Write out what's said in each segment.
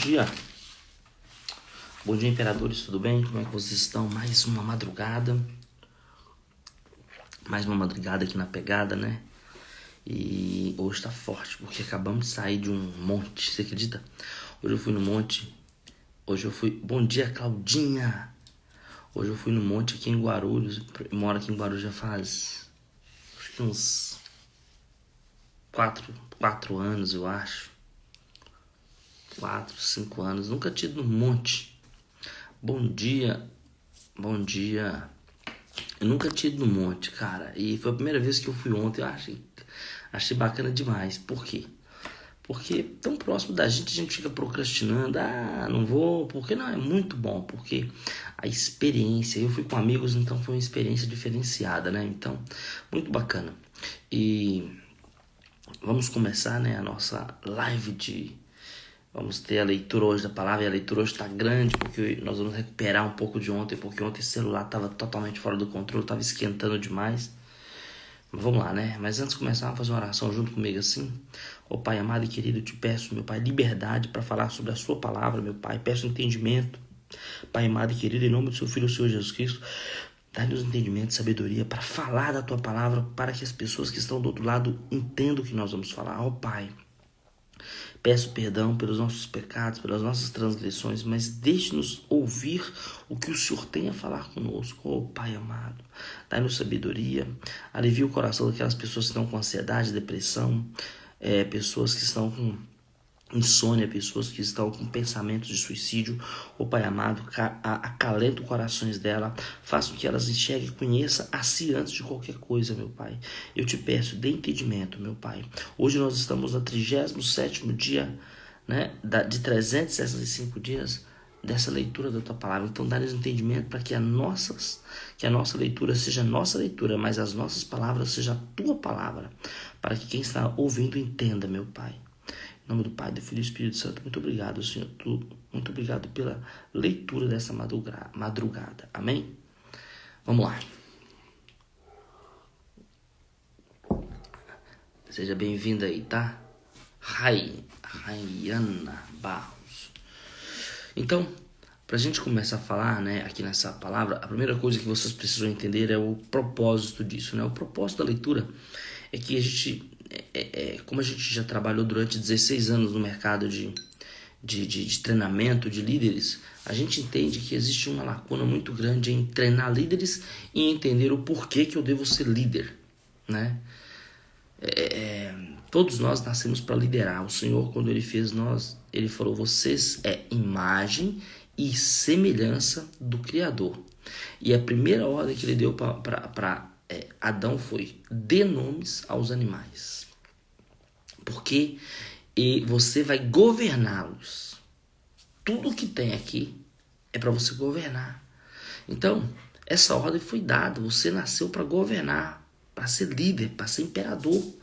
dia. Bom dia, imperadores, tudo bem? Como é que vocês estão? Mais uma madrugada aqui na pegada, né? E hoje tá forte, porque acabamos de sair de um monte, você acredita? Hoje eu fui no monte, bom dia, Claudinha! Hoje eu fui no monte aqui em Guarulhos, eu moro aqui em Guarulhos já faz, acho que uns 4 anos, eu acho. 4, 5 anos, nunca tinha ido no monte. Bom dia. Eu nunca tinha ido no monte, cara. E foi a primeira vez que eu fui ontem. Eu achei bacana demais. Por quê? Porque tão próximo da gente, a gente fica procrastinando. Ah, não vou. Porque não, é muito bom. Porque a experiência, eu fui com amigos, então foi uma experiência diferenciada, né? Então, muito bacana. E vamos começar, né, a nossa live Vamos ter a leitura hoje da palavra, e a leitura hoje está grande, porque nós vamos recuperar um pouco de ontem, porque ontem o celular estava totalmente fora do controle, estava esquentando demais. Vamos lá, né? Mas antes de começar, vamos fazer uma oração junto comigo assim. Ó Pai amado e querido, eu te peço, meu Pai, liberdade para falar sobre a sua palavra, meu Pai. Peço entendimento, Pai amado e querido, em nome do seu Filho, o Senhor Jesus Cristo. Dá-nos entendimento e sabedoria para falar da tua palavra, para que as pessoas que estão do outro lado entendam o que nós vamos falar. Ó Pai, peço perdão pelos nossos pecados, pelas nossas transgressões, mas deixe-nos ouvir o que o Senhor tem a falar conosco. Oh, Pai amado, dai-nos sabedoria, alivia o coração daquelas pessoas que estão com ansiedade, depressão, pessoas que estão com insônia, pessoas que estão com pensamentos de suicídio. Oh Pai amado, acalenta os corações dela, faça com que elas enxerguem e conheçam a si antes de qualquer coisa, meu Pai. Eu te peço, dê entendimento, meu Pai. Hoje nós estamos no 37º dia, né, de 365 dias dessa leitura da tua palavra. Então dá-nos entendimento para que a nossa leitura seja a nossa leitura, mas as nossas palavras sejam a tua palavra, para que quem está ouvindo entenda, meu Pai. Em nome do Pai, do Filho e do Espírito Santo, muito obrigado, Senhor. Muito obrigado pela leitura dessa madrugada. Amém? Vamos lá. Seja bem-vinda aí, tá? Rayana Barros. Então, pra gente começar a falar, né, aqui nessa palavra, a primeira coisa que vocês precisam entender é o propósito disso, né? O propósito da leitura é que a gente... como a gente já trabalhou durante 16 anos no mercado de treinamento de líderes, a gente entende que existe uma lacuna muito grande em treinar líderes e entender o porquê que eu devo ser líder, né? Todos nós nascemos para liderar. O Senhor, quando Ele fez nós, Ele falou: vocês é imagem e semelhança do Criador. E a primeira ordem que Ele deu para Adão foi: dê nomes aos animais, porque você vai governá-los. Tudo que tem aqui é para você governar. Então, essa ordem foi dada. Você nasceu para governar, para ser líder, para ser imperador.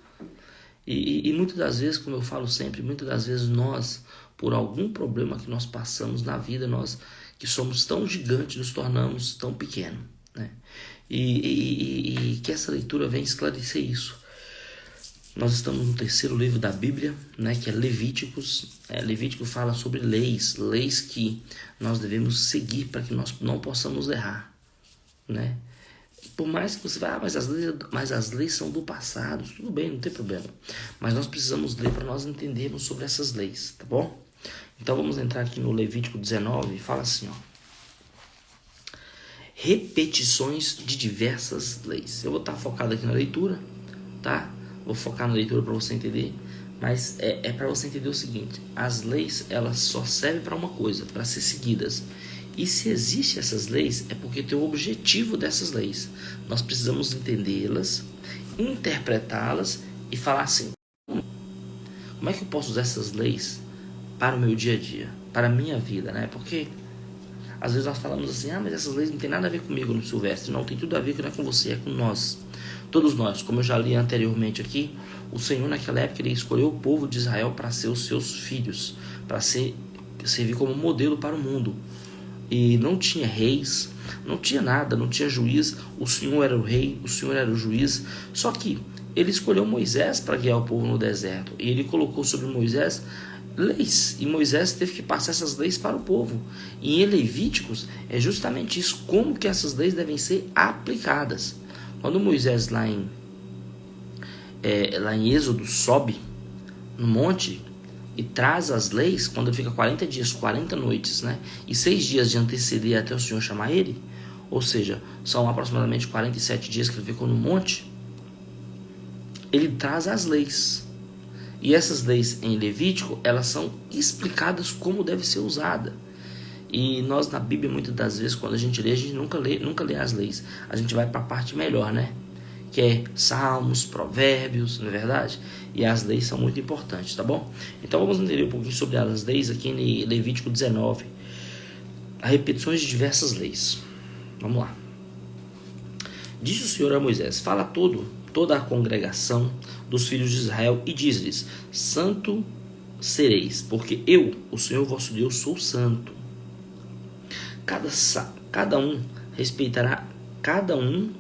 E muitas das vezes, como eu falo sempre, muitas das vezes nós, por algum problema que nós passamos na vida, nós que somos tão gigantes, nos tornamos tão pequenos, né? E que essa leitura vem esclarecer isso. Nós estamos no 3º livro da Bíblia, né, que é Levíticos. Levítico fala sobre leis que nós devemos seguir para que nós não possamos errar, né? Por mais que você vá, mas as leis são do passado, tudo bem, não tem problema. Mas nós precisamos ler para nós entendermos sobre essas leis, tá bom? Então vamos entrar aqui no Levítico 19 e fala assim, ó: repetições de diversas leis. Eu vou estar focado aqui na leitura, tá? Vou focar na leitura para você entender, mas é para você entender o seguinte: as leis, elas só servem para uma coisa, para ser seguidas. E se existem essas leis, é porque tem o objetivo dessas leis. Nós precisamos entendê-las, interpretá-las e falar assim: como é que eu posso usar essas leis para o meu dia a dia, para a minha vida, né? Porque às vezes nós falamos assim: mas essas leis não tem nada a ver comigo, no Silvestre. Não, tem tudo a ver, que não é com você, é com nós. Todos nós, como eu já li anteriormente aqui, o Senhor naquela época Ele escolheu o povo de Israel para ser os seus filhos, para servir como modelo para o mundo. E não tinha reis, não tinha nada, não tinha juiz. O Senhor era o rei, o Senhor era o juiz. Só que Ele escolheu Moisés para guiar o povo no deserto. E Ele colocou sobre Moisés leis, e Moisés teve que passar essas leis para o povo. E em Levíticos é justamente isso, como que essas leis devem ser aplicadas. Quando Moisés lá em Êxodo sobe no monte e traz as leis, quando ele fica 40 dias, 40 noites, né, e 6 dias de anteceder até o Senhor chamar ele, ou seja, são aproximadamente 47 dias que ele ficou no monte, ele traz as leis. E essas leis em Levítico, elas são explicadas como deve ser usada. E nós na Bíblia, muitas das vezes, quando a gente nunca lê as leis. A gente vai para a parte melhor, né? Que é Salmos, Provérbios, não é verdade? E as leis são muito importantes, tá bom? Então vamos entender um pouquinho sobre as leis aqui em Levítico 19. As repetições de diversas leis. Vamos lá. Disse o Senhor a Moisés: fala toda a congregação dos filhos de Israel e diz-lhes: santo sereis, porque eu, o Senhor vosso Deus, sou santo. Cada um respeitará, cada um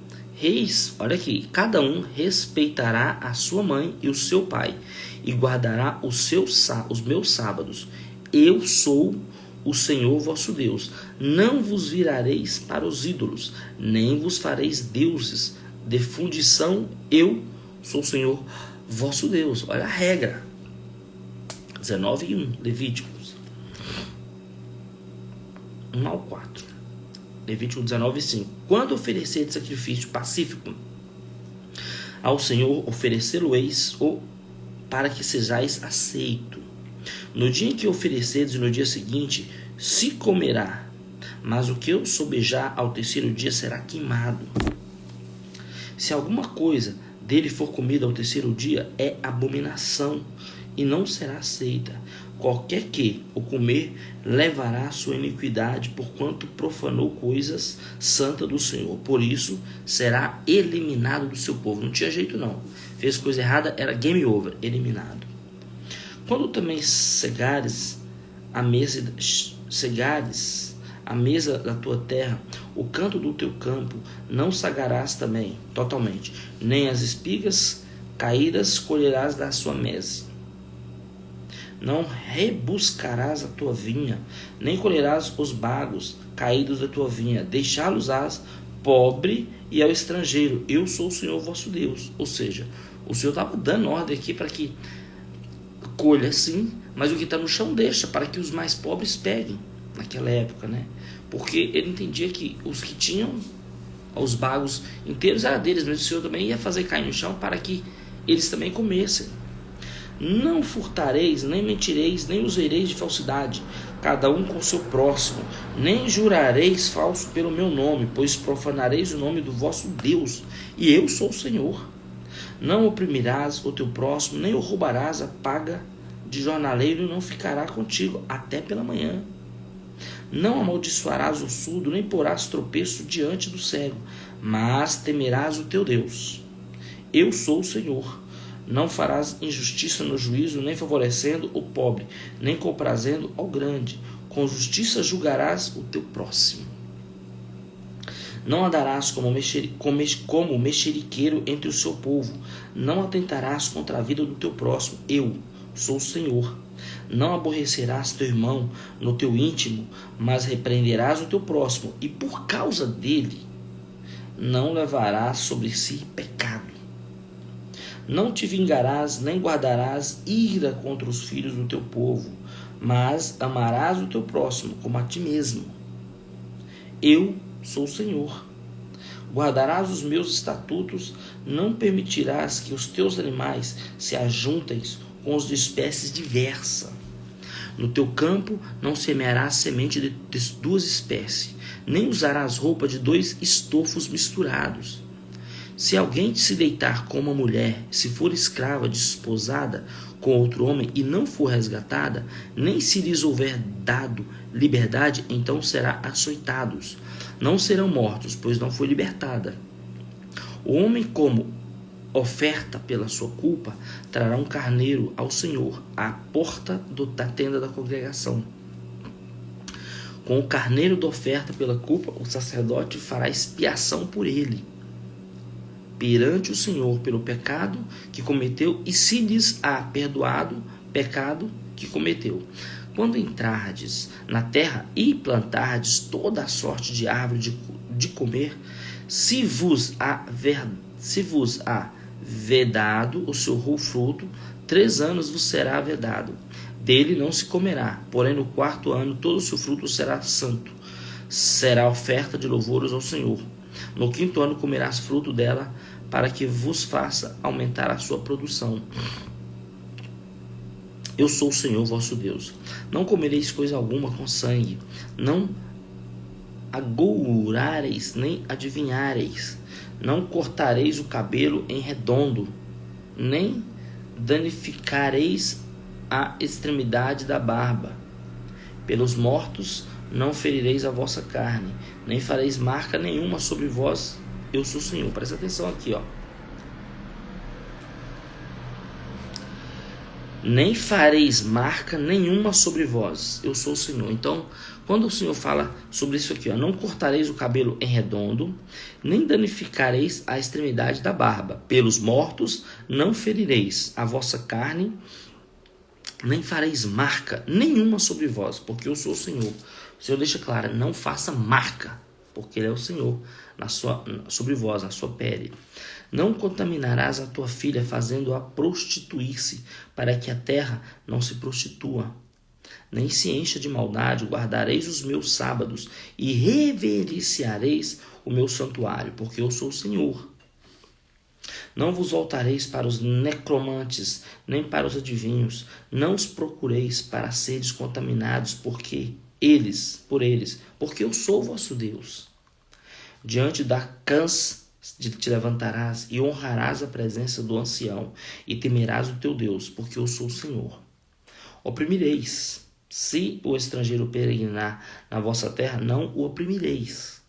respeitará a sua mãe e o seu pai, e guardará os meus sábados. Eu sou o Senhor vosso Deus. Não vos virareis para os ídolos, nem vos fareis deuses de fundição. Eu sou o Senhor vosso Deus. Olha a regra. 19:1, Levíticos 1-4. Levítico 19:5. Quando oferecer sacrifício pacífico ao Senhor, oferecê-lo-eis para que sejais aceito. No dia em que ofereceres e no dia seguinte se comerá, mas o que eu sobejar ao terceiro dia será queimado. Se alguma coisa dele for comida ao terceiro dia, é abominação e não será aceita. Qualquer que o comer levará a sua iniquidade, porquanto profanou coisas santas do Senhor. Por isso será eliminado do seu povo. Não tinha jeito não. Fez coisa errada, era game over, eliminado. Quando também cegares a mesa da tua terra, o canto do teu campo, não sagarás também totalmente, nem as espigas caídas colherás da sua mesa. Não rebuscarás a tua vinha, nem colherás os bagos caídos da tua vinha, deixá-los-ás pobre e ao estrangeiro. Eu sou o Senhor vosso Deus. Ou seja, o Senhor estava dando ordem aqui para que colha sim, mas o que está no chão deixa, para que os mais pobres peguem, naquela época, né? Porque ele entendia que os que tinham os bagos inteiros era deles, mas o Senhor também ia fazer cair no chão para que eles também comessem. Não furtareis, nem mentireis, nem usareis de falsidade, cada um com o seu próximo, nem jurareis falso pelo meu nome, pois profanareis o nome do vosso Deus, e eu sou o Senhor. Não oprimirás o teu próximo, nem o roubarás. A paga de jornaleiro não ficará contigo até pela manhã. Não amaldiçoarás o surdo, nem porás tropeço diante do cego, mas temerás o teu Deus. Eu sou o Senhor. Não farás injustiça no juízo, nem favorecendo o pobre, nem comprazendo ao grande. Com justiça julgarás o teu próximo. Não andarás como mexeriqueiro entre o seu povo. Não atentarás contra a vida do teu próximo. Eu sou o Senhor. Não aborrecerás teu irmão no teu íntimo, mas repreenderás o teu próximo, e por causa dele não levarás sobre si pecado. Não te vingarás, nem guardarás ira contra os filhos do teu povo, mas amarás o teu próximo como a ti mesmo. Eu sou o Senhor. Guardarás os meus estatutos, não permitirás que os teus animais se ajuntem com os de espécies diversas. No teu campo não semearás semente de duas espécies, nem usarás roupa de dois estofos misturados. Se alguém se deitar com uma mulher, se for escrava desposada com outro homem e não for resgatada, nem se lhes houver dado liberdade, então será açoitados. Não serão mortos, pois não foi libertada. O homem, como oferta pela sua culpa, trará um carneiro ao Senhor à porta da tenda da congregação. Com o carneiro da oferta pela culpa, o sacerdote fará expiação por ele perante o Senhor pelo pecado que cometeu, e se lhes há perdoado pecado, que cometeu. Quando entrardes na terra e plantardes toda a sorte de árvore de comer, se vos há vedado o seu fruto, 3 anos vos será vedado. Dele não se comerá, porém no 4º ano todo o seu fruto será santo. Será oferta de louvores ao Senhor. No 5º ano comerás fruto dela, para que vos faça aumentar a sua produção. Eu sou o Senhor vosso Deus. Não comereis coisa alguma com sangue, não agourareis nem adivinhareis, não cortareis o cabelo em redondo, nem danificareis a extremidade da barba. Pelos mortos não ferireis a vossa carne, nem fareis marca nenhuma sobre vós. Eu sou o Senhor. Presta atenção aqui, ó. Nem fareis marca nenhuma sobre vós. Eu sou o Senhor. Então, quando o Senhor fala sobre isso aqui, ó, não cortareis o cabelo em redondo, nem danificareis a extremidade da barba. Pelos mortos não ferireis a vossa carne, nem fareis marca nenhuma sobre vós, porque eu sou o Senhor. O Senhor deixa claro, não faça marca, porque Ele é o Senhor sobre vós, na sua pele. Não contaminarás a tua filha, fazendo-a prostituir-se, para que a terra não se prostitua, nem se encha de maldade. Guardareis os meus sábados e reverenciareis o meu santuário, porque eu sou o Senhor. Não vos voltareis para os necromantes, nem para os adivinhos. Não os procureis para seres contaminados, por eles, porque eu sou o vosso Deus. Diante da cãs te levantarás e honrarás a presença do ancião, e temerás o teu Deus, porque eu sou o Senhor. Oprimireis, se o estrangeiro peregrinar na vossa terra, não o oprimireis.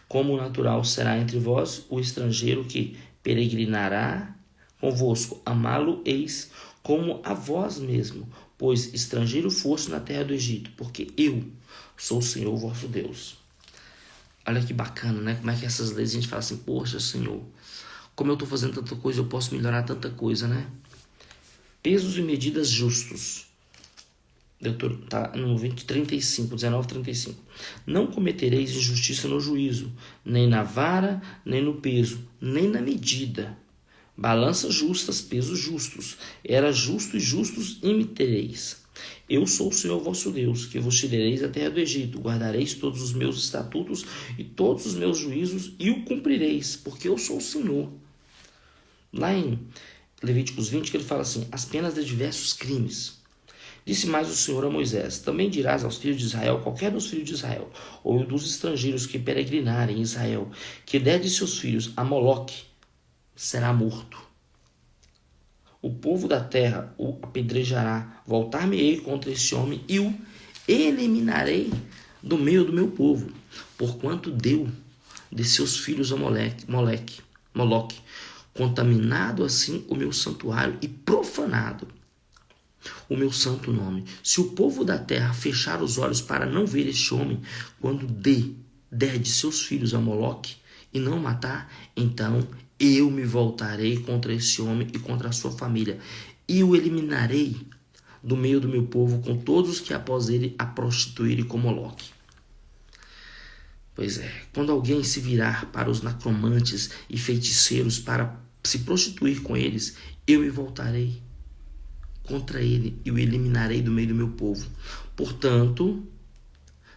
Como natural será entre vós o estrangeiro que peregrinará convosco, amá-lo-eis como a vós mesmo, pois estrangeiro foste na terra do Egito, porque eu sou o Senhor vosso Deus. Olha que bacana, né? Como é que essas leis a gente fala assim, poxa, Senhor, como eu estou fazendo tanta coisa, eu posso melhorar tanta coisa, né? Pesos e medidas justos. Tá no 19:35. Não cometereis injustiça no juízo, nem na vara, nem no peso, nem na medida. Balanças justas, pesos justos. Era justo e justos imitereis. Eu sou o Senhor vosso Deus, que vos tirareis da terra do Egito. Guardareis todos os meus estatutos e todos os meus juízos e o cumprireis, porque eu sou o Senhor. Lá em Levíticos 20, que ele fala assim, as penas de diversos crimes. Disse mais o Senhor a Moisés, também dirás aos filhos de Israel, qualquer dos filhos de Israel, ou dos estrangeiros que peregrinarem em Israel, que der de seus filhos a Moloque, será morto. O povo da terra o apedrejará. Voltar-me-ei contra esse homem e o eliminarei do meio do meu povo, porquanto deu de seus filhos a Moloque, contaminado assim o meu santuário e profanado o meu santo nome. Se o povo da terra fechar os olhos para não ver este homem, quando der de seus filhos a Moloque e não matar, então eu me voltarei contra esse homem e contra a sua família, e o eliminarei do meio do meu povo com todos os que após ele a prostituírem com Moloque. Pois é, quando alguém se virar para os necromantes e feiticeiros para se prostituir com eles, eu me voltarei contra ele e o eliminarei do meio do meu povo. Portanto,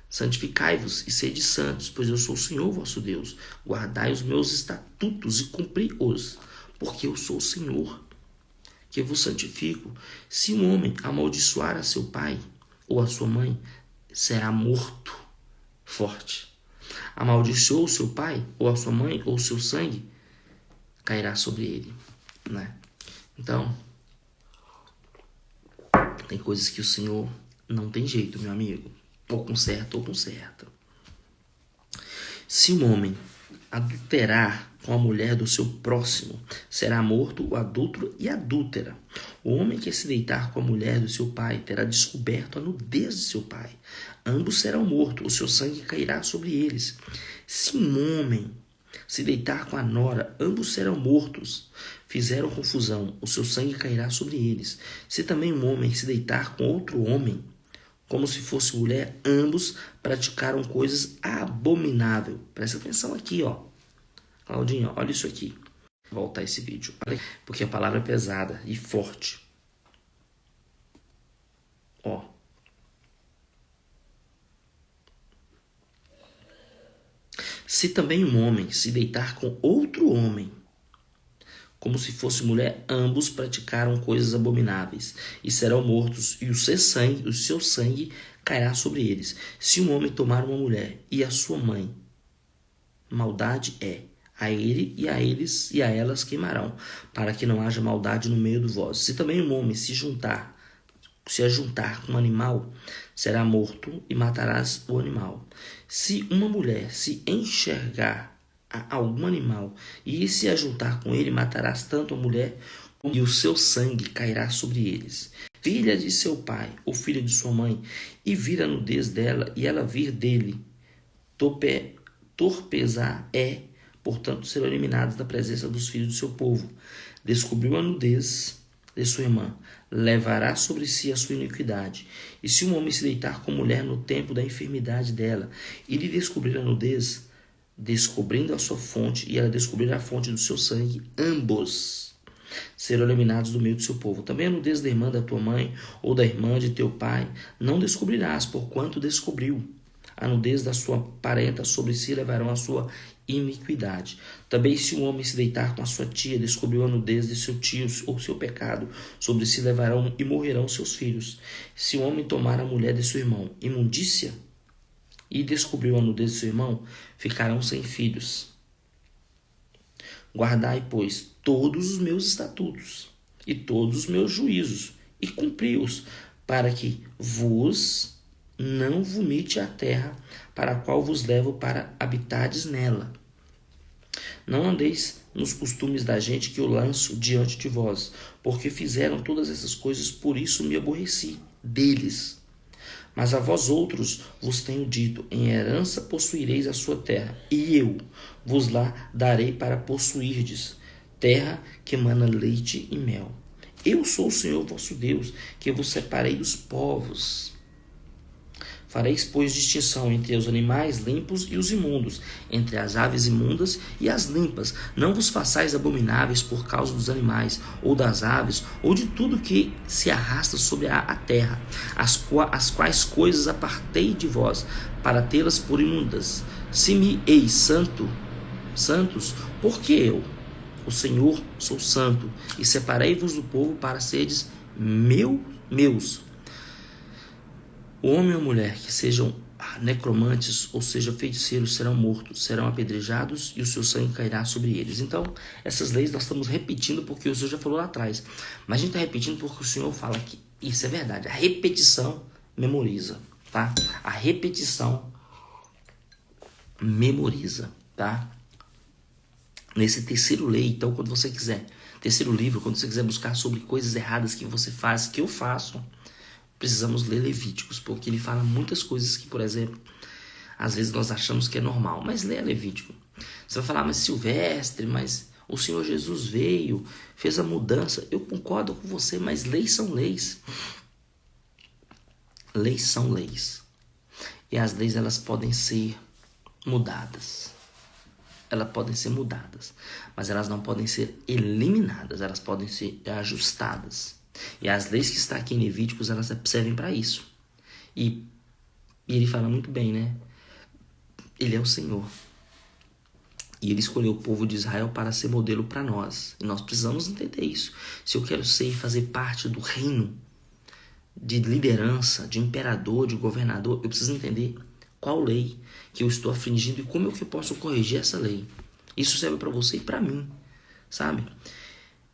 santificai-vos e sede santos, pois eu sou o Senhor vosso Deus. Guardai os meus estatutos e cumpri-os, porque eu sou o Senhor, que vos santifico. Se um homem amaldiçoar a seu pai ou a sua mãe, será morto. Forte. Amaldiçoou o seu pai ou a sua mãe ou o seu sangue, cairá sobre ele, né? Então, tem coisas que o Senhor não tem jeito, meu amigo. Ou conserta ou conserta. Se um homem adulterar com a mulher do seu próximo, será morto o adúltero e a adúltera. O homem que se deitar com a mulher do seu pai terá descoberto a nudez de seu pai. Ambos serão mortos, o seu sangue cairá sobre eles. Se um homem se deitar com a nora, ambos serão mortos. Fizeram confusão, o seu sangue cairá sobre eles. Se também um homem se deitar com outro homem, como se fosse mulher, ambos praticaram coisas abomináveis. Presta atenção aqui, ó. Claudinho, olha isso aqui. Vou voltar esse vídeo, porque a palavra é pesada e forte. Ó. Se também um homem se deitar com outro homem, como se fosse mulher, ambos praticaram coisas abomináveis e serão mortos, e o seu sangue cairá sobre eles. Se um homem tomar uma mulher e a sua mãe, maldade é, a ele e a eles e a elas queimarão, para que não haja maldade no meio de vós. Se também um homem se ajuntar com um animal, será morto e matarás o animal. Se uma mulher se enxergar a algum animal e se ajuntar com ele, matarás tanto a mulher e o seu sangue cairá sobre eles. Filha de seu pai ou filha de sua mãe, e vir a nudez dela e ela vir dele, torpezar é, portanto, serão eliminados da presença dos filhos do seu povo. Descobriu a nudez de sua irmã, levará sobre si a sua iniquidade. E se um homem se deitar com mulher no tempo da enfermidade dela, e lhe descobrir a nudez, descobrindo a sua fonte, e ela descobrir a fonte do seu sangue, ambos serão eliminados do meio do seu povo. Também a nudez da irmã da tua mãe, ou da irmã de teu pai, não descobrirás, porquanto descobriu. A nudez da sua parenta sobre si levarão a sua iniquidade. Também se um homem se deitar com a sua tia, descobriu a nudez de seu tio ou seu pecado, sobre si levarão e morrerão seus filhos. Se um homem tomar a mulher de seu irmão, imundícia, e descobriu a nudez de seu irmão, ficarão sem filhos. Guardai, pois, todos os meus estatutos e todos os meus juízos, e cumpri-os, para que vos não vomite a terra para a qual vos levo para habitardes nela. Não andeis nos costumes da gente que eu lanço diante de vós, porque fizeram todas essas coisas, por isso me aborreci deles. Mas a vós outros vos tenho dito, em herança possuireis a sua terra, e eu vos lá darei para possuirdes, terra que emana leite e mel. Eu sou o Senhor vosso Deus, que vos separei dos povos. Fareis, pois, distinção entre os animais limpos e os imundos, entre as aves imundas e as limpas. Não vos façais abomináveis por causa dos animais, ou das aves, ou de tudo que se arrasta sobre a terra, as quais coisas apartei de vós, para tê-las por imundas. Se me eis santos, porque eu, o Senhor, sou santo, e separei-vos do povo para seres meus. O homem ou a mulher que sejam necromantes, ou seja, feiticeiros, serão mortos, serão apedrejados e o seu sangue cairá sobre eles. Então, essas leis nós estamos repetindo porque o Senhor já falou lá atrás. Mas a gente está repetindo porque o Senhor fala que isso é verdade. A repetição memoriza, tá? A repetição memoriza, tá? Nesse terceiro lei, então, quando você quiser, terceiro livro, quando você quiser buscar sobre coisas erradas que você faz, que eu faço, precisamos ler Levíticos, porque ele fala muitas coisas que, por exemplo, às vezes nós achamos que é normal, mas leia Levítico. Você vai falar, mas Silvestre, mas o Senhor Jesus veio, fez a mudança. Eu concordo com você, mas leis são leis. Leis são leis. E as leis, elas podem ser mudadas. Elas podem ser mudadas, mas elas não podem ser eliminadas, elas podem ser ajustadas. E as leis que estão aqui em Levíticos, elas servem para isso. E ele fala muito bem, né? Ele é o Senhor. E ele escolheu o povo de Israel para ser modelo para nós. E nós precisamos entender isso. Se eu quero ser e fazer parte do reino de liderança, de imperador, de governador, eu preciso entender qual lei que eu estou afligindo e como é que eu posso corrigir essa lei. Isso serve para você e para mim, sabe?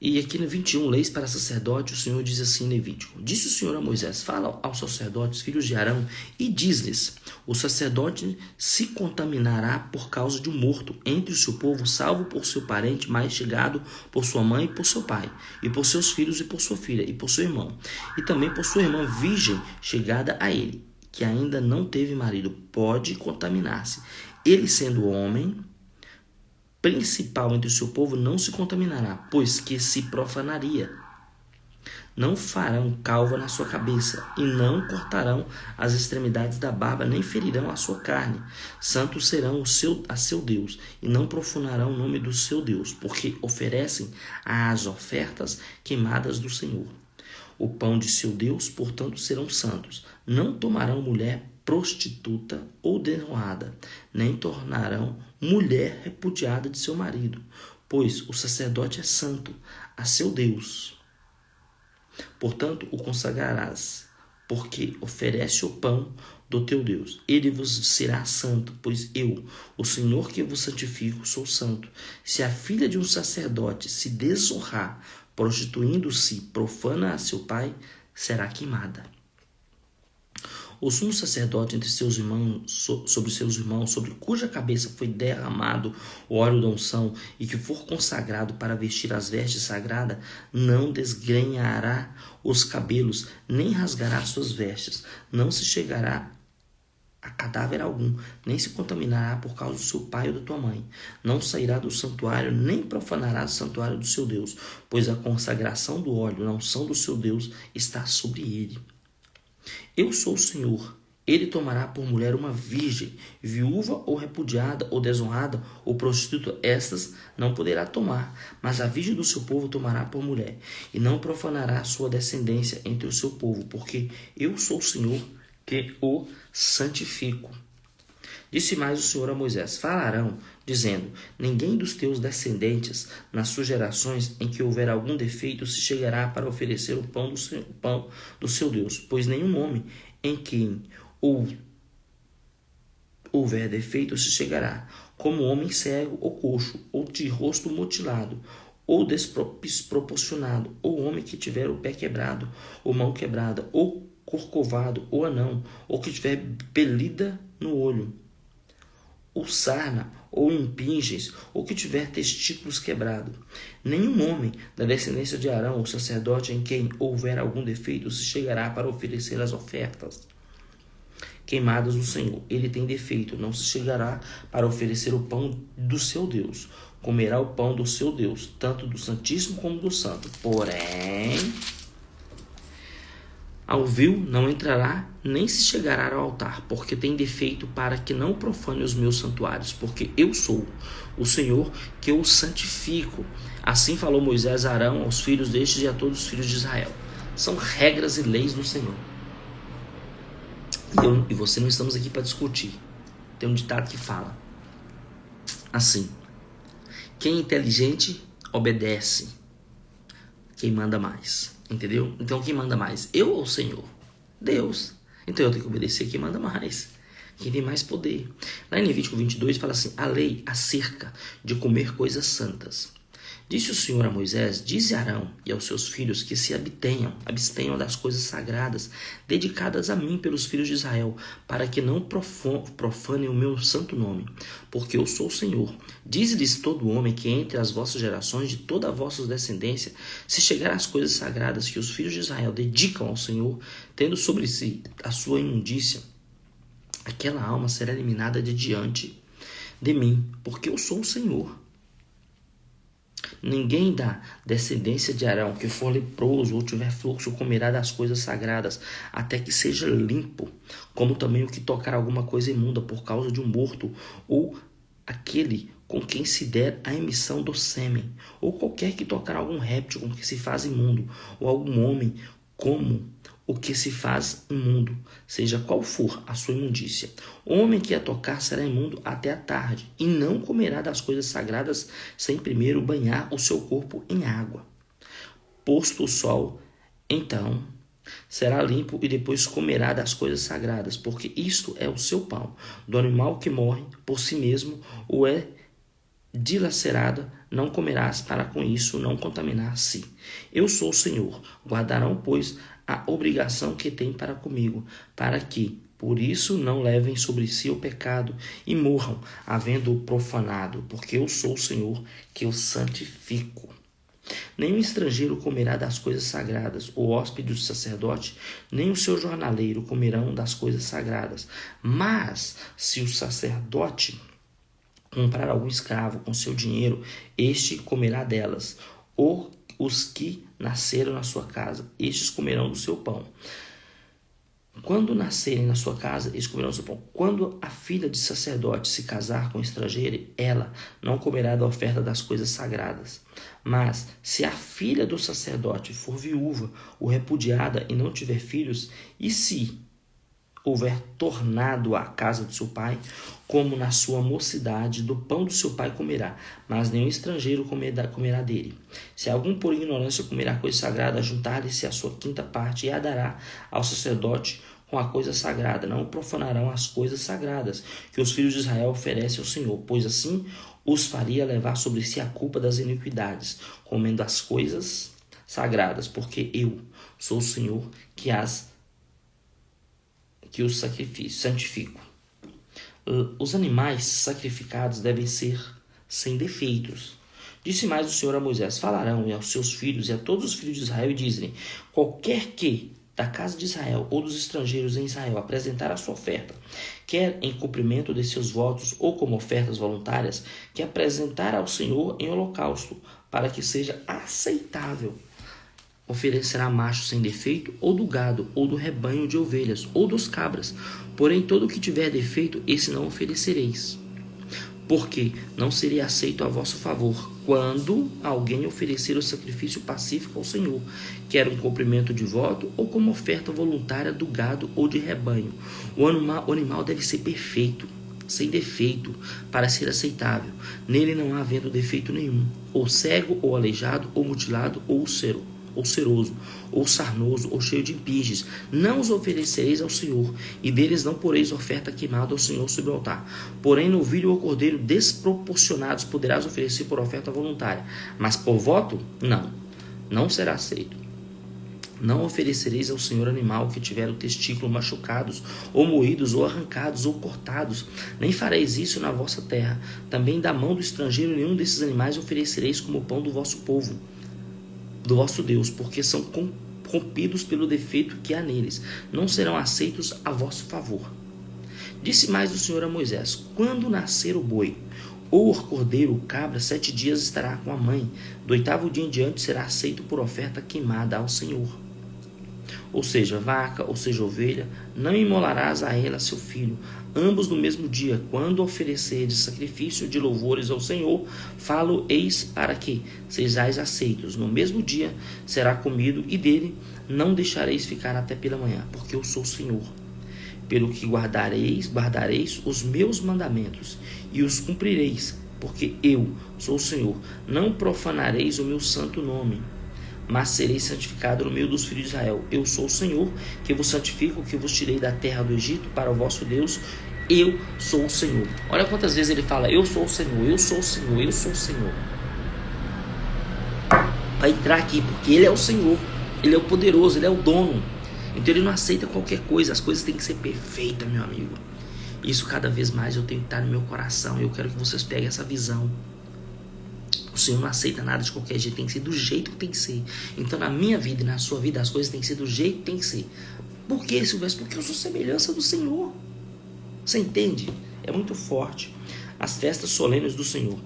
E aqui no 21, leis para sacerdote, o Senhor diz assim em Levítico: disse o Senhor a Moisés, fala aos sacerdotes, filhos de Arão, e diz-lhes: o sacerdote se contaminará por causa de um morto entre o seu povo, salvo por seu parente mais chegado, por sua mãe e por seu pai, e por seus filhos e por sua filha, e por seu irmão, e também por sua irmã virgem chegada a ele, que ainda não teve marido, pode contaminar-se. Ele sendo homem, principal entre o seu povo não se contaminará, pois que se profanaria. Não farão calva na sua cabeça, e não cortarão as extremidades da barba, nem ferirão a sua carne. Santos serão a seu Deus, e não profanarão o nome do seu Deus, porque oferecem as ofertas queimadas do Senhor. O pão de seu Deus, portanto, serão santos. Não tomarão mulher prostituta ou desonrada, nem tornarão mulher repudiada de seu marido, pois o sacerdote é santo a seu Deus. Portanto, o consagrarás, porque oferece o pão do teu Deus. Ele vos será santo, pois eu, o Senhor que vos santifico, sou santo. Se a filha de um sacerdote se desonrar, prostituindo-se, profana a seu pai, será queimada. O sumo sacerdote entre seus irmãos, sobre seus irmãos, sobre cuja cabeça foi derramado o óleo da unção, e que for consagrado para vestir as vestes sagradas, não desgrenhará os cabelos, nem rasgará suas vestes, não se chegará a cadáver algum, nem se contaminará por causa do seu pai ou da tua mãe. Não sairá do santuário, nem profanará o santuário do seu Deus, pois a consagração do óleo na unção do seu Deus está sobre ele. Eu sou o Senhor. Ele tomará por mulher uma virgem, viúva ou repudiada ou desonrada ou prostituta, estas não poderá tomar, mas a virgem do seu povo tomará por mulher, e não profanará sua descendência entre o seu povo, porque eu sou o Senhor que o santifico. Disse mais o Senhor a Moisés: falarão, dizendo: ninguém dos teus descendentes, nas suas gerações em que houver algum defeito, se chegará para oferecer o pão do seu Deus, pois nenhum homem em quem houver defeito se chegará, como homem cego ou coxo, ou de rosto mutilado, ou desproporcionado, ou homem que tiver o pé quebrado, ou mão quebrada, ou corcovado, ou anão, ou que tiver belida no olho, ou sarna, ou impinges, ou que tiver testículos quebrados. Nenhum homem da descendência de Arão, ou sacerdote, em quem houver algum defeito, se chegará para oferecer as ofertas queimadas do Senhor. Ele tem defeito, não se chegará para oferecer o pão do seu Deus. Comerá o pão do seu Deus, tanto do Santíssimo como do Santo. Porém, ao vil não entrará, nem se chegará ao altar, porque tem defeito, para que não profane os meus santuários, porque eu sou o Senhor que o santifico. Assim falou Moisés a Arão, aos filhos destes e a todos os filhos de Israel. São regras e leis do Senhor. Eu e você não estamos aqui para discutir. Tem um ditado que fala assim: quem é inteligente obedece quem manda mais. Entendeu? Então quem manda mais? Eu ou o Senhor? Deus. Então eu tenho que obedecer quem manda mais, quem tem mais poder. Lá em Levítico 22 fala assim: a lei acerca de comer coisas santas. Disse o Senhor a Moisés: dize a Arão e aos seus filhos que se abstenham das coisas sagradas dedicadas a mim pelos filhos de Israel, para que não profanem o meu santo nome, porque eu sou o Senhor. Dize-lhes todo homem que entre as vossas gerações, de toda a vossa descendência, se chegar às coisas sagradas que os filhos de Israel dedicam ao Senhor, tendo sobre si a sua imundícia, aquela alma será eliminada de diante de mim, porque eu sou o Senhor. Ninguém da descendência de Arão que for leproso ou tiver fluxo comerá das coisas sagradas, até que seja limpo, como também o que tocar alguma coisa imunda por causa de um morto, ou aquele com quem se der a emissão do sêmen, ou qualquer que tocar algum réptil com que se faz imundo, ou algum homem como o que se faz imundo, seja qual for a sua imundícia. O homem que a tocar será imundo até a tarde, e não comerá das coisas sagradas sem primeiro banhar o seu corpo em água. Posto o sol, então será limpo, e depois comerá das coisas sagradas, porque isto é o seu pão. Do animal que morre por si mesmo ou é dilacerada, não comerás, para com isso não contaminar-se. Eu sou o Senhor. Guardarão, pois, a obrigação que tem para comigo, para que, por isso, não levem sobre si o pecado e morram, havendo-o profanado, porque eu sou o Senhor que o santifico. Nem o estrangeiro comerá das coisas sagradas, o hóspede do sacerdote, nem o seu jornaleiro comerão das coisas sagradas. Mas, se o sacerdote comprar algum escravo com seu dinheiro, este comerá delas. Os que nasceram na sua casa, estes comerão do seu pão. Quando nascerem na sua casa, eles comerão do seu pão. Quando a filha de sacerdote se casar com estrangeiro, ela não comerá da oferta das coisas sagradas. Mas, se a filha do sacerdote for viúva ou repudiada e não tiver filhos, e se houver tornado à casa do seu pai, como na sua mocidade, do pão do seu pai comerá, mas nenhum estrangeiro comerá dele. Se algum por ignorância comerá coisa sagrada, juntar-lhe-se a sua quinta parte e a dará ao sacerdote com a coisa sagrada. Não profanarão as coisas sagradas que os filhos de Israel oferecem ao Senhor, pois assim os faria levar sobre si a culpa das iniquidades, comendo as coisas sagradas, porque eu sou o Senhor que os santifico. Os animais sacrificados devem ser sem defeitos. Disse mais o Senhor a Moisés: falarão aos seus filhos e a todos os filhos de Israel e dizem: qualquer que da casa de Israel ou dos estrangeiros em Israel apresentar a sua oferta, quer em cumprimento de seus votos ou como ofertas voluntárias, que apresentar ao Senhor em holocausto, para que seja aceitável, oferecerá macho sem defeito, ou do gado, ou do rebanho de ovelhas, ou dos cabras. Porém, todo o que tiver defeito, esse não oferecereis, porque não seria aceito a vosso favor, quando alguém oferecer o sacrifício pacífico ao Senhor, quer um cumprimento de voto, ou como oferta voluntária do gado ou de rebanho. O animal deve ser perfeito, sem defeito, para ser aceitável, nele não havendo defeito nenhum, ou cego, ou aleijado, ou mutilado, ou seroso, ou sarnoso, ou cheio de impinges. Não os oferecereis ao Senhor, e deles não poreis oferta queimada ao Senhor sobre o altar. Porém, novilho ou cordeiro desproporcionados poderás oferecer por oferta voluntária, mas por voto, não será aceito. Não oferecereis ao Senhor animal que tiver o testículo machucados, ou moídos, ou arrancados, ou cortados. Nem fareis isso na vossa terra. Também da mão do estrangeiro nenhum desses animais oferecereis como pão do vosso povo, do vosso Deus, porque são corrompidos pelo defeito que há neles. Não serão aceitos a vosso favor. Disse mais o Senhor a Moisés: quando nascer o boi, ou o cordeiro, o cabra, 7 dias estará com a mãe. Do 8º dia em diante será aceito por oferta queimada ao Senhor. Ou seja, vaca, ou seja, ovelha, não imolarás a ela seu filho, ambos no mesmo dia. Quando oferecerdes sacrifício de louvores ao Senhor, falo-eis para que sejais aceitos. No mesmo dia será comido, e dele não deixareis ficar até pela manhã, porque eu sou o Senhor. Pelo que guardareis os meus mandamentos, e os cumprireis, porque eu sou o Senhor. Não profanareis o meu santo nome, mas sereis santificado no meio dos filhos de Israel. Eu sou o Senhor, que vos santifico, que vos tirei da terra do Egito para o vosso Deus. Eu sou o Senhor. Olha quantas vezes ele fala: eu sou o Senhor, eu sou o Senhor, eu sou o Senhor. Vai entrar aqui, porque ele é o Senhor, ele é o poderoso, ele é o dono. Então ele não aceita qualquer coisa, as coisas têm que ser perfeitas, meu amigo. Isso cada vez mais eu tenho que estar no meu coração. Eu quero que vocês peguem essa visão. O Senhor não aceita nada de qualquer jeito, tem que ser do jeito que tem que ser. Então na minha vida e na sua vida as coisas têm que ser do jeito que tem que ser. Por que, Silvestre? Porque eu sou semelhança do Senhor. Você entende? É muito forte. As festas solenes do Senhor.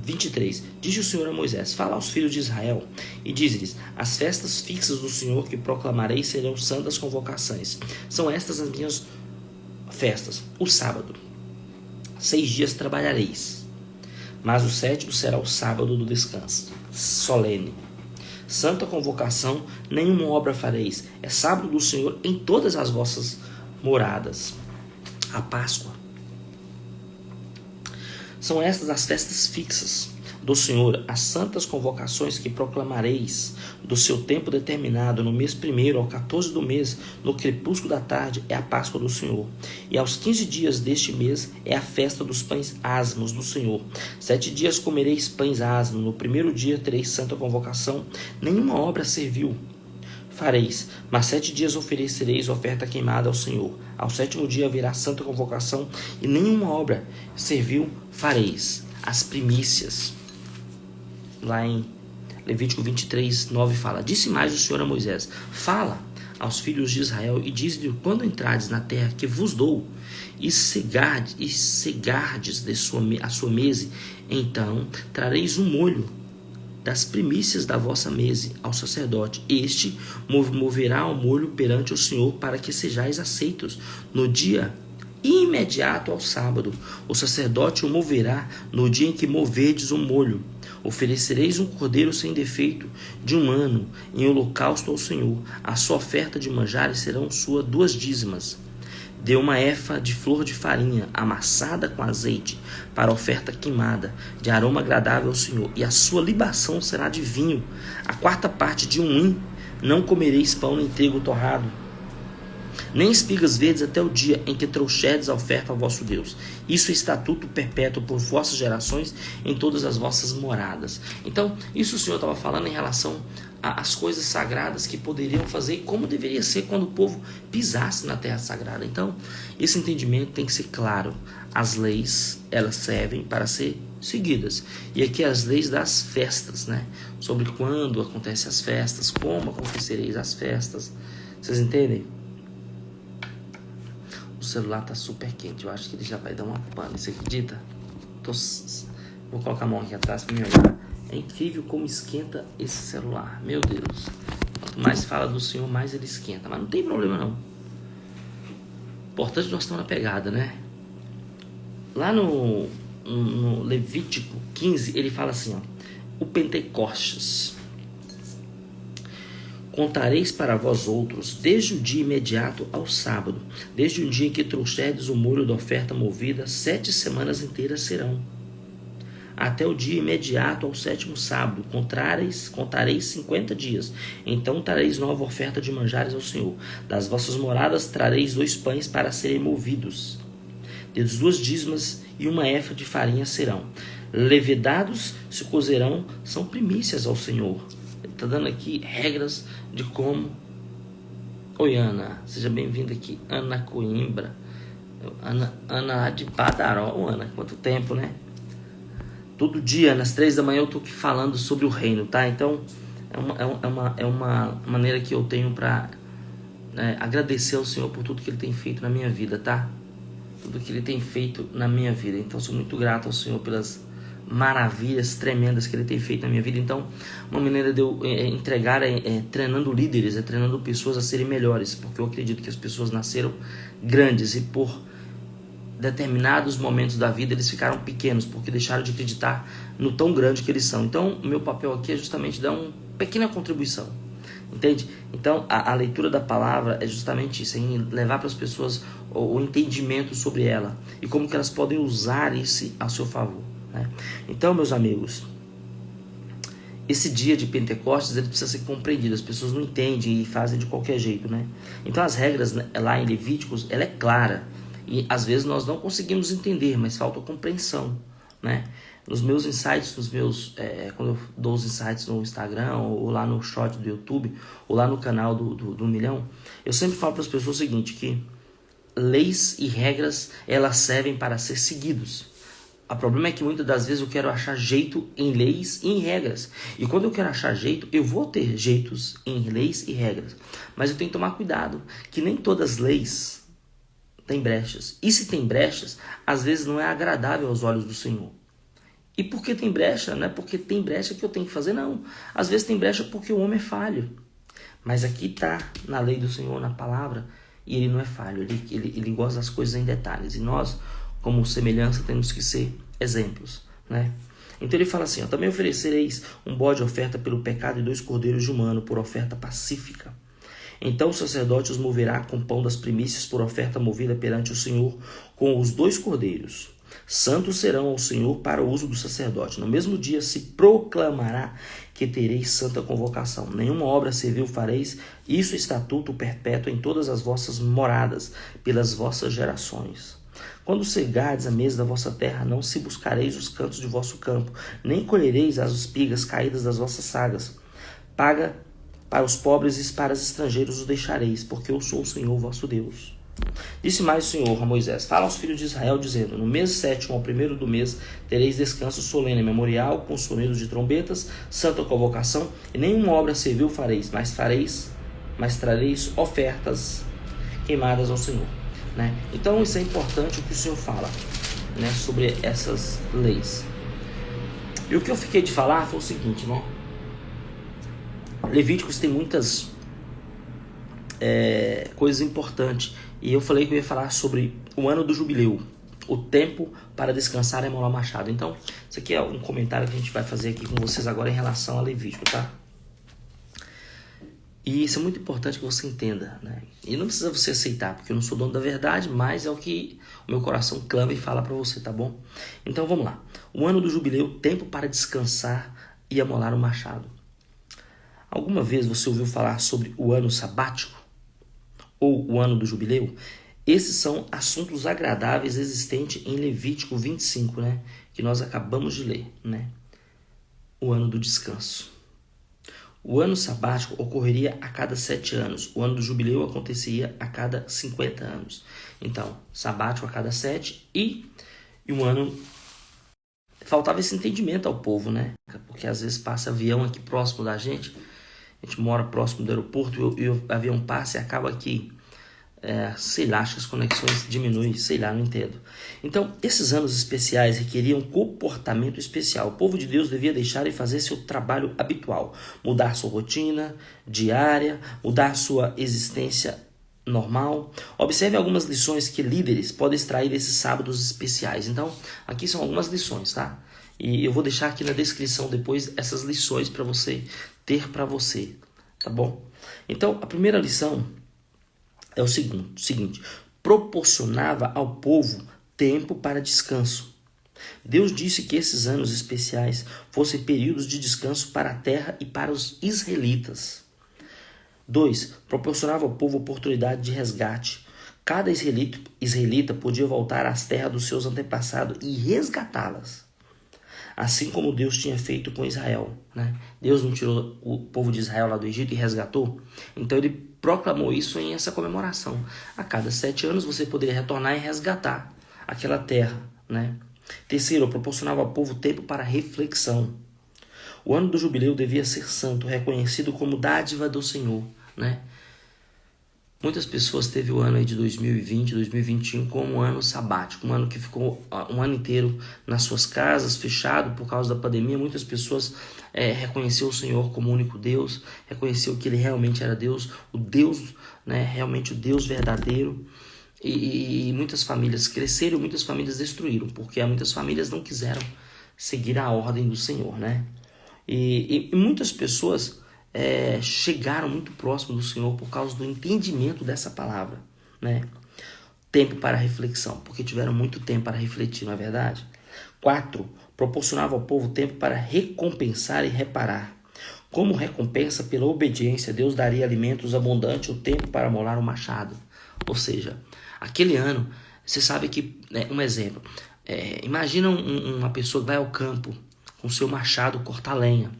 23. Diz o Senhor a Moisés: fala aos filhos de Israel e diz-lhes: as festas fixas do Senhor que proclamarei serão santas convocações. São estas as minhas festas. O sábado, 6 dias trabalhareis, mas o 7º será o sábado do descanso, solene. Santa convocação, nenhuma obra fareis. É sábado do Senhor em todas as vossas moradas. A Páscoa. São estas as festas fixas do Senhor, as santas convocações que proclamareis do seu tempo determinado, no mês 1º ao 14 do mês, no crepúsculo da tarde, é a Páscoa do Senhor. E aos 15 dias deste mês é a festa dos pães asmos do Senhor. 7 dias comereis pães asmos, no 1º dia tereis santa convocação, nenhuma obra servil fareis, mas 7 dias oferecereis oferta queimada ao Senhor. Ao 7º dia haverá santa convocação, e nenhuma obra servil fareis. As primícias. Lá em Levítico 23, 9 fala: disse mais o Senhor a Moisés: fala aos filhos de Israel e diz-lhe: quando entrardes na terra que vos dou, e cegardes a sua mese, então trareis um molho das primícias da vossa mese ao sacerdote. Este moverá o molho perante o Senhor, para que sejais aceitos no dia imediato ao sábado. O sacerdote o moverá no dia em que moverdes o molho. Oferecereis um cordeiro sem defeito de 1 ano em holocausto ao Senhor. A sua oferta de manjares serão suas 2 dízimas. Dê uma efa de flor de farinha amassada com azeite para oferta queimada, de aroma agradável ao Senhor. E a sua libação será de vinho. A 4ª parte de 1 hin. Não comereis pão nem trigo torrado, nem espigas verdes até o dia em que trouxerdes a oferta ao vosso Deus. Isso é estatuto perpétuo por vossas gerações em todas as vossas moradas. Então, isso o Senhor estava falando em relação às coisas sagradas que poderiam fazer e como deveria ser quando o povo pisasse na terra sagrada. Então, esse entendimento tem que ser claro. As leis, elas servem para ser seguidas. E aqui as leis das festas, né? Sobre quando acontecem as festas, como acontecereis as festas. Vocês entendem? O celular tá super quente. Eu acho que ele já vai dar uma pane. Você acredita? Vou colocar a mão aqui atrás para me olhar. É incrível como esquenta esse celular. Meu Deus. Quanto mais fala do Senhor, mais ele esquenta. Mas não tem problema não. Importante nós estamos na pegada, né? Lá no Levítico 15, ele fala assim, ó. O Pentecostes. Contareis para vós outros, desde o dia imediato ao sábado, desde o dia em que trouxerdes o molho da oferta movida, 7 semanas inteiras serão. Até o dia imediato ao 7º sábado, contareis 50 dias. Então trareis nova oferta de manjares ao Senhor. Das vossas moradas trareis 2 pães para serem movidos. Dedos 2 dízimas e 1 efa de farinha serão. Levedados se cozerão, são primícias ao Senhor. Ele está dando aqui regras de como. Oi, Ana, seja bem-vinda aqui. Ana Coimbra. Ana de Badaró. Ô, Ana, quanto tempo, né? Todo dia, às 3 da manhã, eu estou aqui falando sobre o reino, tá? Então, é uma maneira que eu tenho para agradecer ao Senhor por tudo que Ele tem feito na minha vida, tá? Tudo que Ele tem feito na minha vida. Então, sou muito grato ao Senhor pelas maravilhas tremendas que Ele tem feito na minha vida. Então, uma maneira de eu entregar treinando líderes, treinando pessoas a serem melhores, porque eu acredito que as pessoas nasceram grandes e por determinados momentos da vida eles ficaram pequenos, porque deixaram de acreditar no tão grande que eles são. Então, o meu papel aqui é justamente dar uma pequena contribuição, entende? Então, a leitura da palavra é justamente isso, é levar para as pessoas o entendimento sobre ela e como que elas podem usar isso a seu favor, né? Então, meus amigos, esse dia de Pentecostes ele precisa ser compreendido. As pessoas não entendem e fazem de qualquer jeito, né? Então, as regras lá em Levíticos, ela é clara. E às vezes nós não conseguimos entender, mas falta compreensão, né? Nos meus insights, quando eu dou os insights no Instagram, ou lá no short do YouTube, ou lá no canal do Milhão, eu sempre falo para as pessoas o seguinte, que leis e regras, elas servem para ser seguidos. O problema é que muitas das vezes eu quero achar jeito em leis e em regras. E quando eu quero achar jeito, eu vou ter jeitos em leis e regras. Mas eu tenho que tomar cuidado, que nem todas as leis tem brechas. E se tem brechas, às vezes não é agradável aos olhos do Senhor. E por que tem brecha? Não é porque tem brecha que eu tenho que fazer, não. Às vezes tem brecha porque o homem é falho. Mas aqui está na lei do Senhor, na palavra, e ele não é falho. Ele gosta das coisas em detalhes. E nós, como semelhança, temos que ser exemplos, né? Então ele fala assim, ó, também oferecereis um bode de oferta pelo pecado e 2 cordeiros de 1 ano por oferta pacífica. Então o sacerdote os moverá com pão das primícias por oferta movida perante o Senhor com os 2 cordeiros. Santos serão ao Senhor para o uso do sacerdote. No mesmo dia se proclamará que tereis santa convocação. Nenhuma obra servil fareis, isso é estatuto perpétuo em todas as vossas moradas, pelas vossas gerações. Quando cegardes a mesa da vossa terra, não se buscareis os cantos de vosso campo, nem colhereis as espigas caídas das vossas sagas. Paga para os pobres e para os estrangeiros os deixareis, porque eu sou o Senhor vosso Deus. Disse mais o Senhor a Moisés, fala aos filhos de Israel, dizendo, no mês 7º, ao 1º do mês, tereis descanso solene memorial, com sonidos de trombetas, santa convocação, e nenhuma obra servil fareis, mas fareis mas trareis ofertas queimadas ao Senhor, né? Então isso é importante o que o Senhor fala, né, sobre essas leis. E o que eu fiquei de falar foi o seguinte, né? Levíticos tem muitas coisas importantes, e eu falei que eu ia falar sobre o ano do jubileu, o tempo para descansar e amolar o machado. Então, isso aqui é um comentário que a gente vai fazer aqui com vocês agora em relação a Levítico, tá? E isso é muito importante que você entenda, né? E não precisa você aceitar, porque eu não sou dono da verdade, mas é o que o meu coração clama e fala para você, tá bom? Então vamos lá. O ano do jubileu, tempo para descansar e amolar o machado. Alguma vez você ouviu falar sobre o ano sabático? Ou o ano do jubileu? Esses são assuntos agradáveis existentes em Levítico 25, né? Que nós acabamos de ler, né? O ano do descanso. O ano sabático ocorreria a cada 7 anos. O ano do jubileu acontecia a cada 50 anos. Então, sabático a cada 7 e um ano... Faltava esse entendimento ao povo, né? Porque às vezes passa avião aqui próximo da gente. A gente mora próximo do aeroporto e o avião passa e acaba aqui... sei lá, acho que as conexões diminuem, sei lá, não entendo. Então, esses anos especiais requeriam comportamento especial. O povo de Deus devia deixar e fazer seu trabalho habitual, mudar sua rotina diária, mudar sua existência normal. Observe algumas lições que líderes podem extrair desses sábados especiais. Então, aqui são algumas lições, tá? E eu vou deixar aqui na descrição depois essas lições para você ter para você, tá bom? Então, a primeira lição é o seguinte: proporcionava ao povo tempo para descanso. Deus disse que esses anos especiais fossem períodos de descanso para a terra e para os israelitas. 2. Proporcionava ao povo oportunidade de resgate. Cada israelita podia voltar às terras dos seus antepassados e resgatá-las. Assim como Deus tinha feito com Israel, né? Deus não tirou o povo de Israel lá do Egito e resgatou? Então ele proclamou isso em essa comemoração. A cada 7 anos você poderia retornar e resgatar aquela terra, né? Terceiro, proporcionava ao povo tempo para reflexão. O ano do jubileu devia ser santo, reconhecido como dádiva do Senhor, né? Muitas pessoas teve o ano aí de 2020, 2021 como um ano sabático, um ano que ficou um ano inteiro nas suas casas, fechado por causa da pandemia. Muitas pessoas reconheceram o Senhor como o único Deus, reconheceu que Ele realmente era Deus, o Deus, né, realmente o Deus verdadeiro. E muitas famílias cresceram, muitas famílias destruíram, porque muitas famílias não quiseram seguir a ordem do Senhor, né? E muitas pessoas chegaram muito próximo do Senhor por causa do entendimento dessa palavra, né? Tempo para reflexão, porque tiveram muito tempo para refletir, não é verdade? 4. Proporcionava ao povo tempo para recompensar e reparar. Como recompensa pela obediência, Deus daria alimentos abundantes, o tempo para amolar o machado. Ou seja, aquele ano, você sabe que, um exemplo, imagina uma pessoa que vai ao campo com seu machado cortar lenha.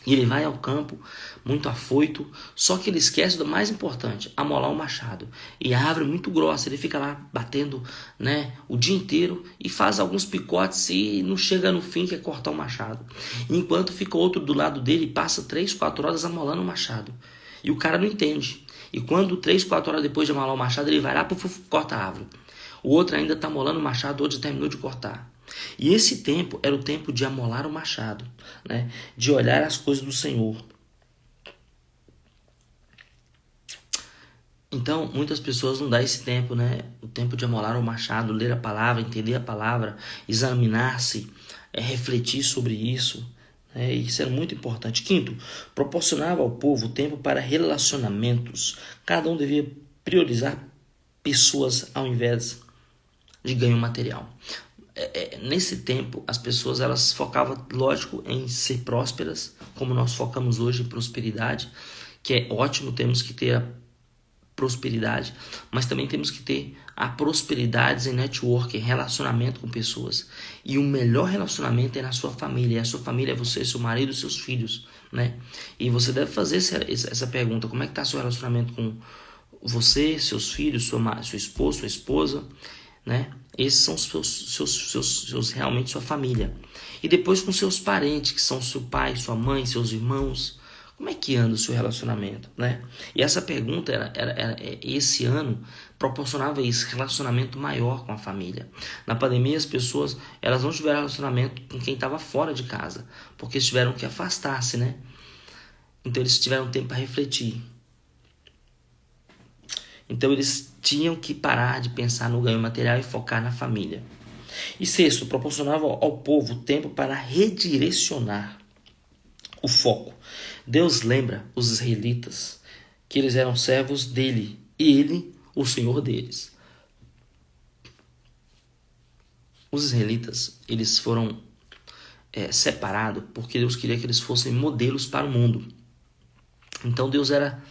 E ele vai ao campo muito afoito, só que ele esquece do mais importante, amolar o machado. E a árvore é muito grossa, ele fica lá batendo, né, o dia inteiro e faz alguns picotes e não chega no fim, que é cortar o machado. Enquanto fica outro do lado dele e passa 3, 4 horas amolando o machado. E o cara não entende. E quando 3, 4 horas depois de amolar o machado, ele vai lá e corta a árvore. O outro ainda está amolando o machado, o outro terminou de cortar. E esse tempo era o tempo de amolar o machado, né? De olhar as coisas do Senhor. Então, muitas pessoas não dão esse tempo, né? O tempo de amolar o machado, ler a palavra, entender a palavra, examinar-se, refletir sobre isso. Isso era muito importante. 5. Proporcionava ao povo tempo para relacionamentos. Cada um devia priorizar pessoas ao invés de ganho material. Nesse tempo, as pessoas elas focavam, lógico, em ser prósperas, como nós focamos hoje em prosperidade, que é ótimo, temos que ter a prosperidade, mas também temos que ter a prosperidade em network, em relacionamento com pessoas. E o melhor relacionamento é na sua família. E a sua família é você, seu marido, seus filhos, né? E você deve fazer essa pergunta: como é que está seu relacionamento com você, seus filhos, seu esposo, sua esposa, né? Esses são seus realmente sua família. E depois com seus parentes, que são seu pai, sua mãe, seus irmãos. Como é que anda o seu relacionamento, né? E essa pergunta, esse ano, proporcionava esse relacionamento maior com a família. Na pandemia, as pessoas, elas não tiveram relacionamento com quem estava fora de casa, porque eles tiveram que afastar-se, né? Então, eles tiveram tempo para refletir. Então, eles tinham que parar de pensar no ganho material e focar na família. E sexto, proporcionava ao povo tempo para redirecionar o foco. Deus lembra os israelitas que eles eram servos dele e ele, o Senhor deles. Os israelitas, eles foram separados porque Deus queria que eles fossem modelos para o mundo. Então Deus era,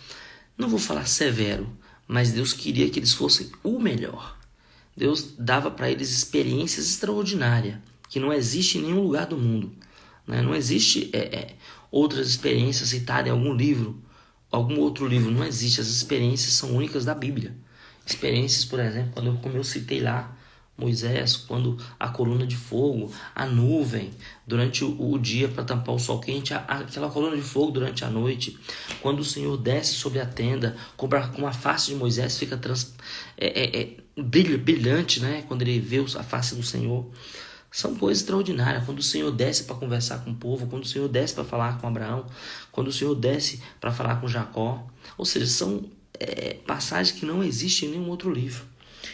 não vou falar severo, mas Deus queria que eles fossem o melhor. Deus dava para eles experiências extraordinárias, que não existe em nenhum lugar do mundo. Né? Não existe outras experiências citadas em algum livro, algum outro livro. Não existe. As experiências são únicas da Bíblia. Experiências, por exemplo, como eu citei lá, Moisés, quando a coluna de fogo, a nuvem durante o dia para tampar o sol quente, aquela coluna de fogo durante a noite, quando o Senhor desce sobre a tenda, como a face de Moisés fica brilhante, né? Quando ele vê a face do Senhor. São coisas extraordinárias. Quando o Senhor desce para conversar com o povo, quando o Senhor desce para falar com Abraão, quando o Senhor desce para falar com Jacó. Ou seja, são passagens que não existem em nenhum outro livro.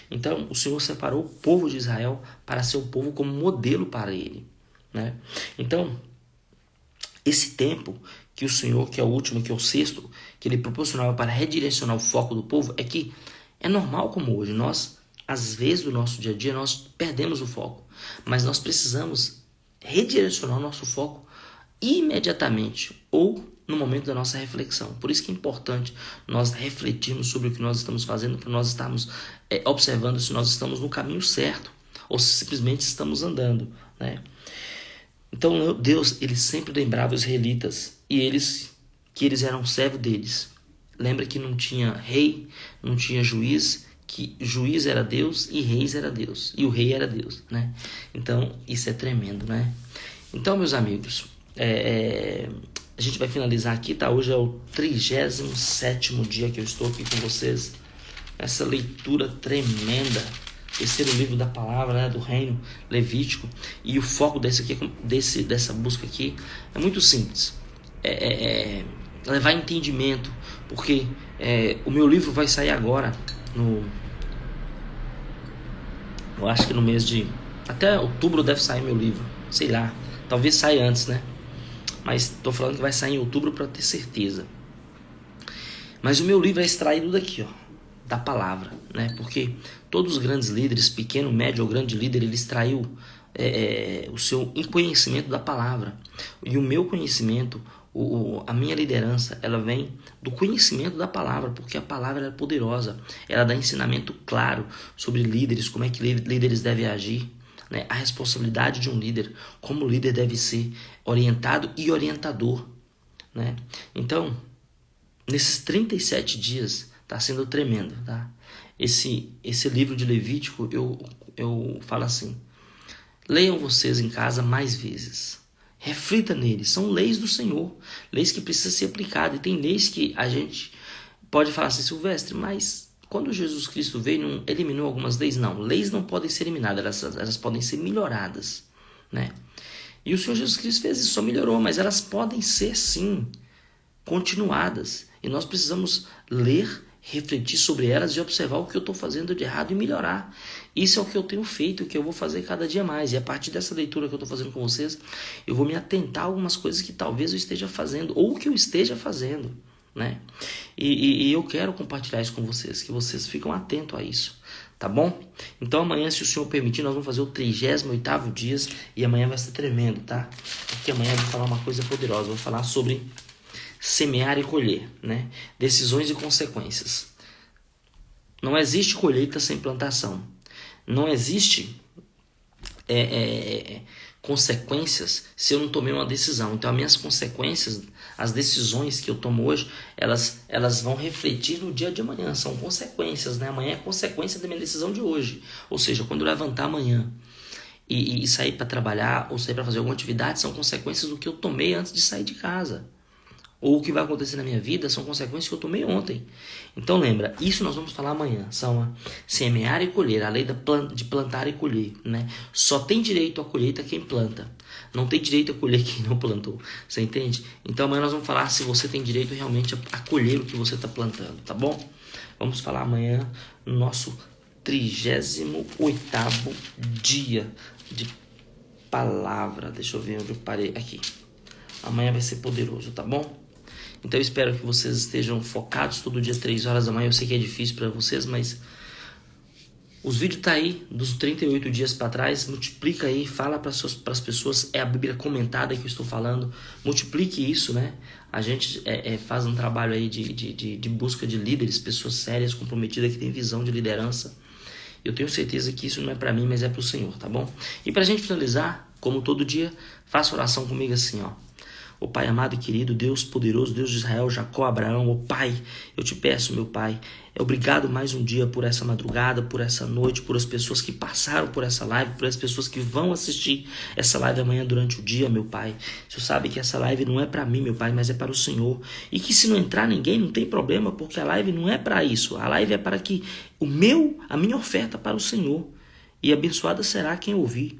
Então, o Senhor separou o povo de Israel para ser o povo como modelo para ele. Né? Então, esse tempo que o Senhor, que é o último, que é o sexto, que ele proporcionava para redirecionar o foco do povo, é que é normal como hoje. Nós, às vezes, do nosso dia a dia, nós perdemos o foco. Mas nós precisamos redirecionar o nosso foco imediatamente ou no momento da nossa reflexão. Por isso que é importante nós refletirmos sobre o que nós estamos fazendo, para nós estarmos observando se nós estamos no caminho certo ou se simplesmente estamos andando. Né? Então Deus, ele sempre lembrava os israelitas que eles eram servos deles. Lembra que não tinha rei, não tinha juiz, que juiz era Deus e reis era Deus, e o rei era Deus, né? Então, isso é tremendo, né? Então, meus amigos, a gente vai finalizar aqui, tá? Hoje é o 37º dia que eu estou aqui com vocês, essa leitura tremenda, terceiro livro da palavra, né, do reino Levítico, e o foco dessa busca aqui é muito simples, levar entendimento, porque o meu livro vai sair agora, eu acho que no mês de... até outubro deve sair meu livro. Sei lá. Talvez saia antes, né? Mas tô falando que vai sair em outubro para ter certeza. Mas o meu livro é extraído daqui, ó. Da palavra, né? Porque todos os grandes líderes, pequeno, médio ou grande líder, ele extraiu o seu conhecimento da palavra. E o meu conhecimento, a minha liderança, ela vem do conhecimento da palavra, porque a palavra é poderosa, ela dá ensinamento claro sobre líderes, como é que líderes devem agir, né? A responsabilidade de um líder, como o líder deve ser orientado e orientador, né? Então, nesses 37 dias, está sendo tremendo, tá? Esse livro de Levítico, eu falo assim, leiam vocês em casa mais vezes. Reflita neles. São leis do Senhor. Leis que precisam ser aplicadas. E tem leis que a gente pode falar assim, Silvestre, mas quando Jesus Cristo veio, não eliminou algumas leis? Não. Leis não podem ser eliminadas. Elas podem ser melhoradas. Né? E o Senhor Jesus Cristo fez isso, só melhorou. Mas elas podem ser, sim, continuadas. E nós precisamos ler, refletir sobre elas e observar o que eu estou fazendo de errado e melhorar. Isso é o que eu tenho feito, o que eu vou fazer cada dia mais. E a partir dessa leitura que eu estou fazendo com vocês, eu vou me atentar a algumas coisas que talvez eu esteja fazendo, ou que eu esteja fazendo, né? E eu quero compartilhar isso com vocês, que vocês ficam atentos a isso, tá bom? Então amanhã, se o Senhor permitir, nós vamos fazer o 38º dia, e amanhã vai ser tremendo, tá? Porque amanhã eu vou falar uma coisa poderosa, vou falar sobre semear e colher, né? Decisões e consequências. Não existe colheita sem plantação. Não existe consequências se eu não tomei uma decisão. Então, as minhas consequências, as decisões que eu tomo hoje, elas vão refletir no dia de amanhã. São consequências, né? Amanhã é consequência da minha decisão de hoje. Ou seja, quando eu levantar amanhã e sair para trabalhar ou sair para fazer alguma atividade, são consequências do que eu tomei antes de sair de casa. ou o que vai acontecer na minha vida são consequências que eu tomei ontem. Então lembra, isso nós vamos falar amanhã. São semear e colher, a lei de plantar e colher, né? Só tem direito à colheita quem planta. Não tem direito a colher quem não plantou. Você entende? Então amanhã nós vamos falar se você tem direito realmente a colher o que você está plantando, tá bom? Vamos falar amanhã no nosso 38º dia de palavra. Deixa eu ver onde eu parei. Aqui. Amanhã vai ser poderoso, tá bom? Então eu espero que vocês estejam focados todo dia 3 horas da manhã. Eu sei que é difícil para vocês, mas os vídeos tá aí dos 38 dias para trás. Multiplica aí, fala para as pessoas. É a Bíblia comentada que eu estou falando. Multiplique isso, né? A gente faz um trabalho aí de busca de líderes, pessoas sérias, comprometidas, que têm visão de liderança. Eu tenho certeza que isso não é para mim, mas é para o Senhor, tá bom? E para a gente finalizar, como todo dia, faça oração comigo assim, ó. Ó Pai amado e querido, Deus poderoso, Deus de Israel, Jacó, Abraão, ó Pai, eu te peço, meu Pai, obrigado mais um dia por essa madrugada, por essa noite, por as pessoas que passaram por essa live, por as pessoas que vão assistir essa live amanhã durante o dia, meu Pai. O Senhor sabe que essa live não é para mim, meu Pai, mas é para o Senhor. E que se não entrar ninguém, não tem problema, porque a live não é para isso. A live é para que a minha oferta para o Senhor. E abençoada será quem ouvir.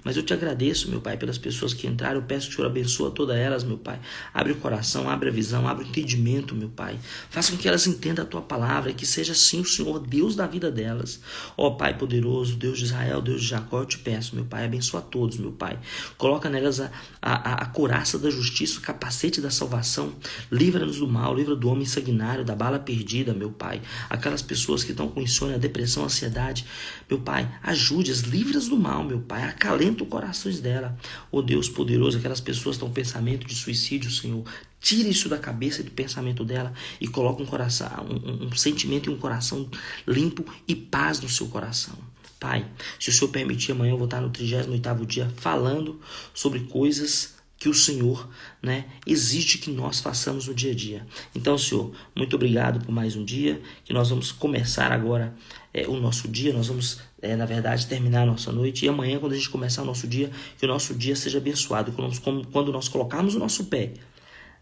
Mas eu te agradeço, meu Pai, pelas pessoas que entraram. Eu peço que o Senhor abençoe todas elas, meu Pai. Abre o coração, abre a visão, abre o entendimento, meu Pai. Faça com que elas entendam a Tua palavra e que seja assim o Senhor, Deus da vida delas. Ó Pai poderoso, Deus de Israel, Deus de Jacó, eu te peço, meu Pai, abençoa todos, meu Pai. Coloca nelas a couraça da justiça, o capacete da salvação. Livra-nos do mal, livra do homem sanguinário, da bala perdida, meu Pai. Aquelas pessoas que estão com insônia, depressão, ansiedade, meu Pai, ajude-as, livra-as do mal, meu Pai. Acalenta os corações dela. Ó Deus poderoso, aquelas pessoas que estão com pensamento de suicídio, Senhor, tira isso da cabeça e do pensamento dela e coloca um sentimento e um coração limpo e paz no seu coração. Pai, se o Senhor permitir, amanhã eu vou estar no 38º dia falando sobre coisas que o Senhor, né, exige que nós façamos no dia a dia. Então, Senhor, muito obrigado por mais um dia, que nós vamos começar agora o nosso dia, nós vamos, na verdade, terminar a nossa noite, e amanhã, quando a gente começar o nosso dia, que o nosso dia seja abençoado, quando nós colocarmos o nosso pé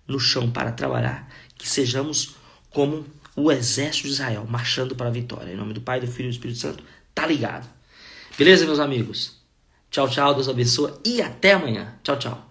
no chão para trabalhar, que sejamos como o exército de Israel, marchando para a vitória. Em nome do Pai, do Filho e do Espírito Santo, tá ligado? Beleza, meus amigos? Tchau, tchau, Deus abençoe e até amanhã. Tchau, tchau.